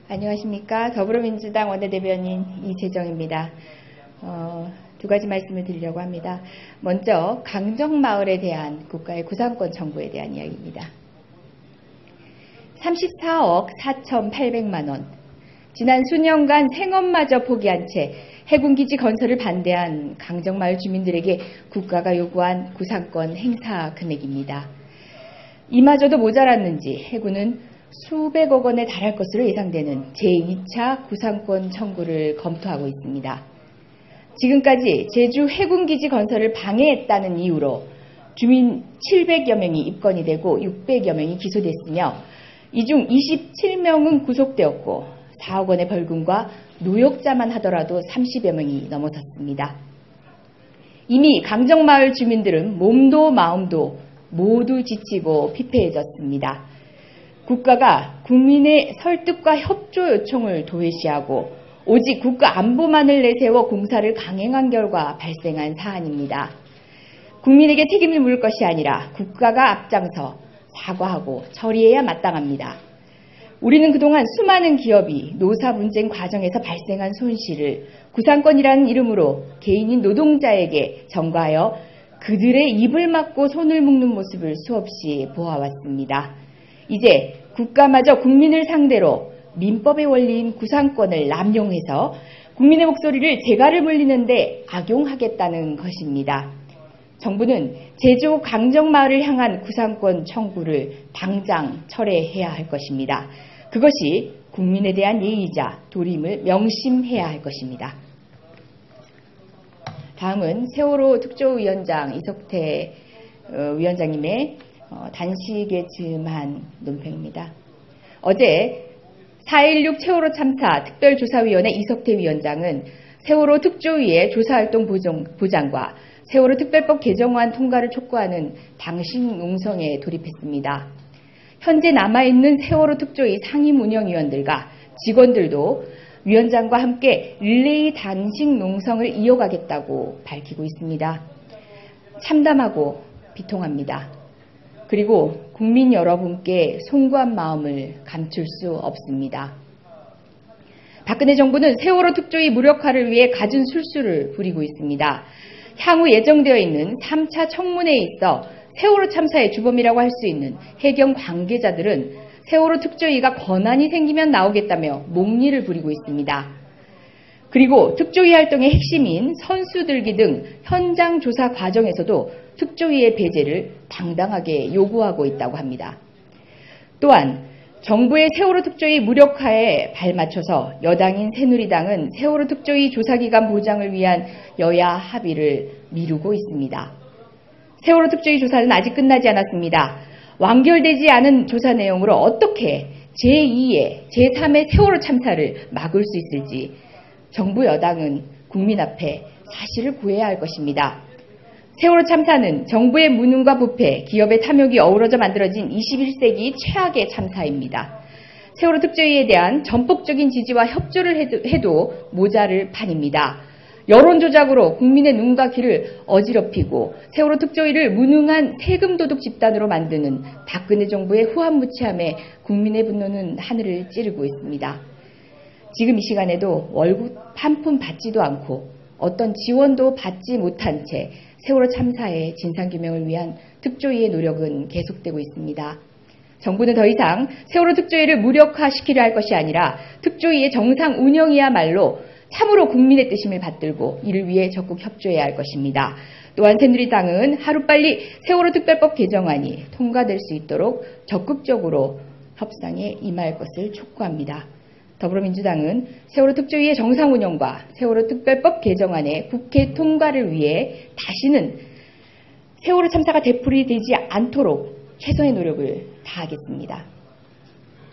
안녕하십니까. 더불어민주당 원내대변인 이재정입니다. 두 가지 말씀을 드리려고 합니다. 먼저 강정마을에 대한 국가의 구상권 청구에 대한 이야기입니다. 34억 4,800만 원. 지난 수년간 생업마저 포기한 채 해군기지 건설을 반대한 강정마을 주민들에게 국가가 요구한 구상권 행사 금액입니다. 이마저도 모자랐는지 해군은 수백억 원에 달할 것으로 예상되는 제2차 구상권 청구를 검토하고 있습니다. 지금까지 제주 해군기지 건설을 방해했다는 이유로 주민 700여 명이 입건이 되고 600여 명이 기소됐으며 이 중 27명은 구속되었고 4억 원의 벌금과 노역자만 하더라도 30여 명이 넘어섰습니다. 이미 강정마을 주민들은 몸도 마음도 모두 지치고 피폐해졌습니다. 국가가 국민의 설득과 협조 요청을 도외시하고 오직 국가 안보만을 내세워 공사를 강행한 결과 발생한 사안입니다. 국민에게 책임을 물을 것이 아니라 국가가 앞장서 사과하고 처리해야 마땅합니다. 우리는 그동안 수많은 기업이 노사 분쟁 과정에서 발생한 손실을 구상권이라는 이름으로 개인인 노동자에게 전가하여 그들의 입을 막고 손을 묶는 모습을 수없이 보아왔습니다. 이제 국가마저 국민을 상대로 민법의 원리인 구상권을 남용해서 국민의 목소리를 재갈을 물리는데 악용하겠다는 것입니다. 정부는 제주 강정마을을 향한 구상권 청구를 당장 철회해야 할 것입니다. 그것이 국민에 대한 예의이자 도림을 명심해야 할 것입니다. 다음은 세월호 특조위원장 이석태 위원장님의 단식에 즈음한 논평입니다. 어제 4.16 세월호 참사 특별조사위원회 이석태 위원장은 세월호 특조위의 조사활동 보장과 세월호 특별법 개정안 통과를 촉구하는 당식 농성에 돌입했습니다. 현재 남아있는 세월호 특조위 상임 운영위원들과 직원들도 위원장과 함께 릴레이 단식 농성을 이어가겠다고 밝히고 있습니다. 참담하고 비통합니다. 그리고 국민 여러분께 송구한 마음을 감출 수 없습니다. 박근혜 정부는 세월호 특조위 무력화를 위해 갖은 술수를 부리고 있습니다. 향후 예정되어 있는 3차 청문회에 있어 세월호 참사의 주범이라고 할 수 있는 해경 관계자들은 세월호 특조위가 권한이 생기면 나오겠다며 목리를 부리고 있습니다. 그리고 특조위 활동의 핵심인 선수들기 등 현장 조사 과정에서도 특조위의 배제를 당당하게 요구하고 있다고 합니다. 또한 정부의 세월호 특조위 무력화에 발맞춰서 여당인 새누리당은 세월호 특조위 조사기간 보장을 위한 여야 합의를 미루고 있습니다. 세월호 특조위 조사는 아직 끝나지 않았습니다. 완결되지 않은 조사 내용으로 어떻게 제2의, 제3의 세월호 참사를 막을 수 있을지 정부 여당은 국민 앞에 사실을 구해야 할 것입니다. 세월호 참사는 정부의 무능과 부패, 기업의 탐욕이 어우러져 만들어진 21세기 최악의 참사입니다. 세월호 특조위에 대한 전폭적인 지지와 협조를 해도 모자를 판입니다. 여론 조작으로 국민의 눈과 귀를 어지럽히고 세월호 특조위를 무능한 세금 도둑 집단으로 만드는 박근혜 정부의 후한무치함에 국민의 분노는 하늘을 찌르고 있습니다. 지금 이 시간에도 월급 한 푼 받지도 않고 어떤 지원도 받지 못한 채 세월호 참사의 진상규명을 위한 특조위의 노력은 계속되고 있습니다. 정부는 더 이상 세월호 특조위를 무력화시키려 할 것이 아니라 특조위의 정상 운영이야말로 참으로 국민의 뜻임을 받들고 이를 위해 적극 협조해야 할 것입니다. 또한 새누리당은 하루빨리 세월호 특별법 개정안이 통과될 수 있도록 적극적으로 협상에 임할 것을 촉구합니다. 더불어민주당은 세월호 특조위의 정상 운영과 세월호 특별법 개정안의 국회 통과를 위해 다시는 세월호 참사가 되풀이되지 않도록 최선의 노력을 다하겠습니다.